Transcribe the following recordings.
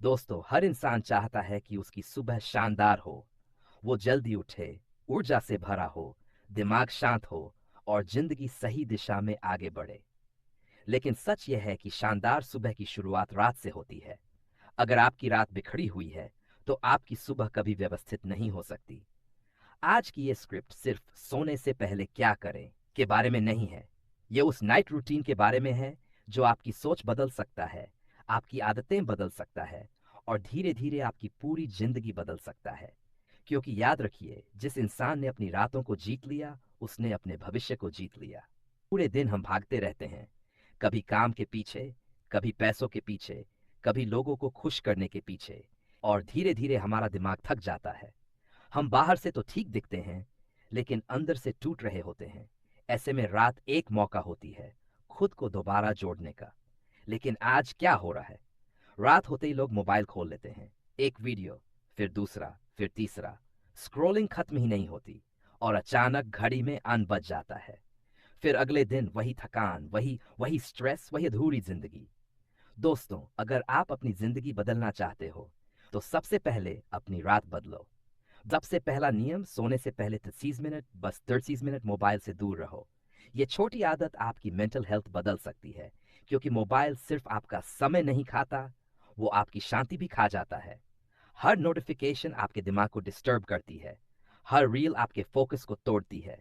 दोस्तों, हर इंसान चाहता है कि उसकी सुबह शानदार हो। वो जल्दी उठे, ऊर्जा से भरा हो, दिमाग शांत हो और जिंदगी सही दिशा में आगे बढ़े। लेकिन सच यह है कि शानदार सुबह की शुरुआत रात से होती है। अगर आपकी रात बिखरी हुई है, तो आपकी सुबह कभी व्यवस्थित नहीं हो सकती। आज की ये स्क्रिप्ट सिर्फ सोने से पहले क्या करें के बारे में नहीं है। ये उस नाइट रूटीन के बारे में है जो आपकी सोच बदल सकता है, आपकी आदतें बदल सकता है और धीरे धीरे आपकी पूरी जिंदगी बदल सकता है। क्योंकि याद रखिए, जिस इंसान ने अपनी रातों को जीत लिया, उसने अपने भविष्य को जीत लिया। पूरे दिन हम भागते रहते हैं, कभी काम के पीछे, कभी पैसों के पीछे, कभी लोगों को खुश करने के पीछे, और धीरे धीरे हमारा दिमाग थक जाता है। हम बाहर से तो ठीक दिखते हैं, लेकिन अंदर से टूट रहे होते हैं। ऐसे में रात एक मौका होती है खुद को दोबारा जोड़ने का। लेकिन आज क्या हो रहा है? रात होते ही लोग मोबाइल खोल लेते हैं। एक वीडियो, फिर दूसरा, फिर तीसरा। स्क्रॉलिंग खत्म ही नहीं होती और अचानक घड़ी में अन बज जाता है। फिर अगले दिन वही थकान, वही वही स्ट्रेस, वही अधूरी जिंदगी। दोस्तों, अगर आप अपनी जिंदगी बदलना चाहते हो, तो सबसे पहले अपनी रात बदलो। सबसे पहला नियम, सोने से पहले 30 मिनट, बस 30 मिनट मोबाइल से दूर रहो। ये छोटी आदत आपकी मेंटल हेल्थ बदल सकती है, क्योंकि मोबाइल सिर्फ आपका समय नहीं खाता, वो आपकी शांति भी खा जाता है। हर नोटिफिकेशन आपके दिमाग को डिस्टर्ब करती है, हर रील आपके फोकस को तोड़ती है।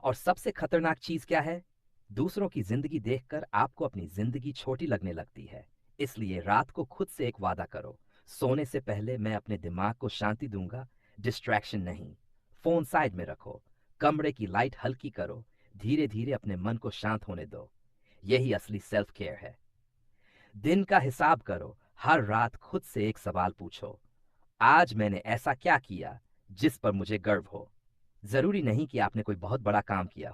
और सबसे खतरनाक चीज क्या है? दूसरों की जिंदगी देखकर आपको अपनी जिंदगी छोटी लगने लगती है। इसलिए रात को खुद से एक वादा करो, सोने से पहले मैं अपने दिमाग को शांति दूंगा, डिस्ट्रैक्शन नहीं। फोन साइड में रखो, कमरे की लाइट हल्की करो, धीरे धीरे अपने मन को शांत होने दो। यही असली सेल्फ केयर है। दिन का हिसाब करो, हर रात खुद से एक सवाल पूछो, आज मैंने ऐसा क्या किया जिस पर मुझे गर्व हो। जरूरी नहीं कि आपने कोई बहुत बड़ा काम किया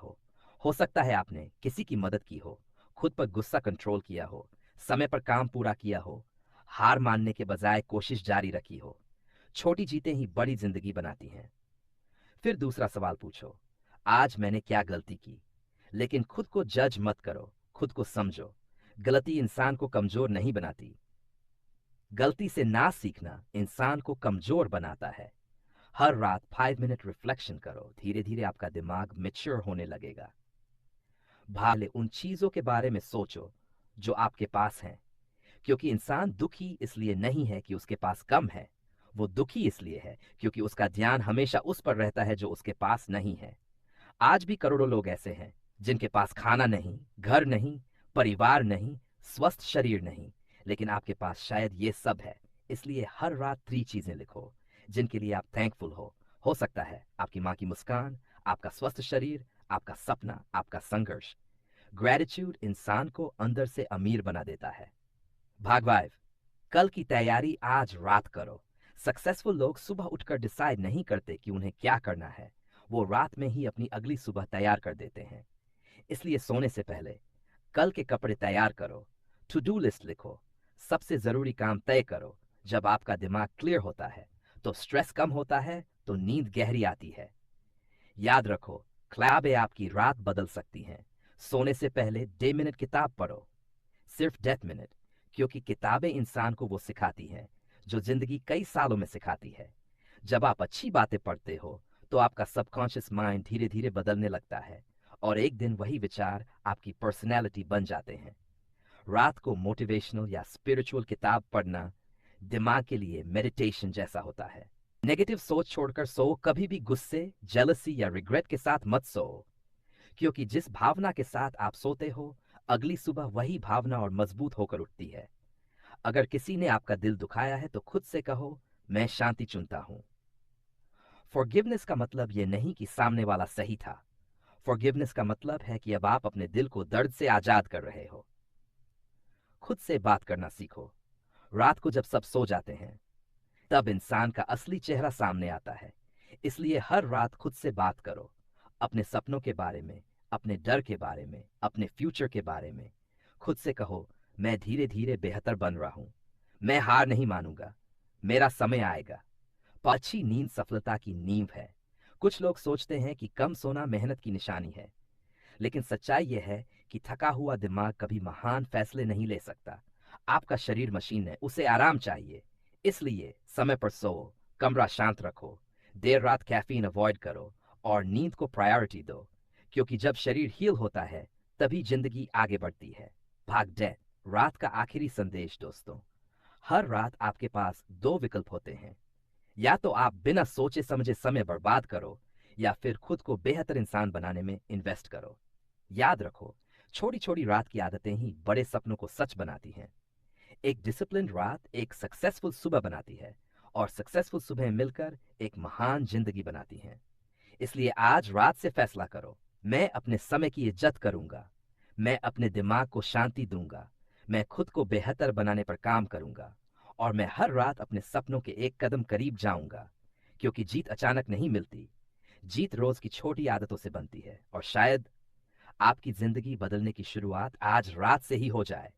हो सकता है आपने किसी की मदद की हो, खुद पर गुस्सा कंट्रोल किया हो, समय पर काम पूरा किया हो, हार मानने के बजाय कोशिश जारी रखी हो। छोटी जीतें ही बड़ी जिंदगी बनाती हैं। फिर दूसरा सवाल पूछो, आज मैंने क्या गलती की। लेकिन खुद को जज मत करो, खुद को समझो। गलती इंसान को कमजोर नहीं बनाती, गलती से ना सीखना इंसान को कमजोर बनाता है। हर रात 5 मिनट रिफ्लेक्शन करो, धीरे धीरे आपका दिमाग मेच्योर होने लगेगा। भाले उन चीजों के बारे में सोचो जो आपके पास हैं, क्योंकि इंसान दुखी इसलिए नहीं है कि उसके पास कम है, वो दुखी इसलिए है क्योंकि उसका ध्यान हमेशा उस पर रहता है जो उसके पास नहीं है। आज भी करोड़ों लोग ऐसे हैं जिनके पास खाना नहीं, घर नहीं, परिवार नहीं, स्वस्थ शरीर नहीं, लेकिन आपके पास शायद ये सब है। इसलिए हर रात 3 चीजें लिखो जिनके लिए आप थैंकफुल हो सकता है आपकी माँ की मुस्कान, आपका स्वस्थ शरीर, आपका सपना, आपका संघर्ष। ग्रेटिट्यूड इंसान को अंदर से अमीर बना देता है। भाग 5, कल की तैयारी आज रात करो। सक्सेसफुल लोग सुबह उठकर डिसाइड नहीं करते कि उन्हें क्या करना है, वो रात में ही अपनी अगली सुबह तैयार कर देते हैं। इसलिए सोने से पहले कल के कपड़े तैयार करो, टू डू लिस्ट लिखो, सबसे जरूरी काम तय करो। जब आपका दिमाग क्लियर होता है, तो स्ट्रेस कम होता है, तो नींद गहरी आती है। याद रखो, ख्याबें आपकी रात बदल सकती हैं। सोने से पहले 1.5 मिनट किताब पढ़ो, सिर्फ 1.5 मिनट, क्योंकि किताबें इंसान को वो सिखाती हैं जो जिंदगी कई सालों में सिखाती है। जब आप अच्छी बातें पढ़ते हो, तो आपका सबकॉन्शियस माइंड धीरे धीरे बदलने लगता है और एक दिन वही विचार आपकी पर्सनैलिटी बन जाते हैं। रात को मोटिवेशनल या स्पिरिचुअल किताब पढ़ना दिमाग के लिए मेडिटेशन जैसा होता है। नेगेटिव सोच छोड़कर सो, कभी भी गुस्से, जेलसी या रिग्रेट के साथ मत सो, क्योंकि जिस भावना के साथ आप सोते हो, अगली सुबह वही भावना और मजबूत होकर उठती है। अगर किसी ने आपका दिल दुखाया है, तो खुद से कहो, मैं शांति चुनता हूं। फॉरगिवनेस का मतलब यह नहीं कि सामने वाला सही था। फॉरगिवनेस का मतलब है कि अब आप अपने दिल को दर्द से आजाद कर रहे हो। खुद से बात करना सीखो। रात को जब सब सो जाते हैं, तब इंसान का असली चेहरा सामने आता है। इसलिए हर रात खुद से बात करो, अपने सपनों के बारे में, अपने डर के बारे में, अपने फ्यूचर के बारे में। खुद से कहो, मैं धीरे धीरे बेहतर बन रहा हूं, मैं हार नहीं मानूंगा, मेरा समय आएगा। अच्छी नींद सफलता की नींव है। कुछ लोग सोचते हैं कि कम सोना मेहनत की निशानी है, लेकिन सच्चाई यह है कि थका हुआ दिमाग कभी महान फैसले नहीं ले सकता। आपका शरीर मशीन है, उसे आराम चाहिए। इसलिए समय पर सो, कमरा शांत रखो, देर रात कैफीन अवॉइड करो और नींद को प्रायोरिटी दो, क्योंकि जब शरीर हील होता है तभी जिंदगी आगे बढ़ती है। भाग डेथ, रात का आखिरी संदेश दोस्तों। हर रात आपके पास दो विकल्प होते हैं। या तो आप बिना सोचे समझे समय बर्बाद करो, या फिर खुद को बेहतर इंसान बनाने में इन्वेस्ट करो। याद रखो, छोटी छोटी रात की आदतें ही बड़े सपनों को सच बनाती हैं। एक डिसिप्लिन्ड रात एक सक्सेसफुल सुबह बनाती है, और सक्सेसफुल सुबह मिलकर एक महान जिंदगी बनाती हैं। इसलिए आज रात से फैसला करो, मैं अपने समय की इज्जत करूंगा, मैं अपने दिमाग को शांति दूंगा, मैं खुद को बेहतर बनाने पर काम करूंगा, और मैं हर रात अपने सपनों के एक कदम करीब जाऊंगा। क्योंकि जीत अचानक नहीं मिलती, जीत रोज की छोटी आदतों से बनती है, और शायद आपकी जिंदगी बदलने की शुरुआत आज रात से ही हो जाए।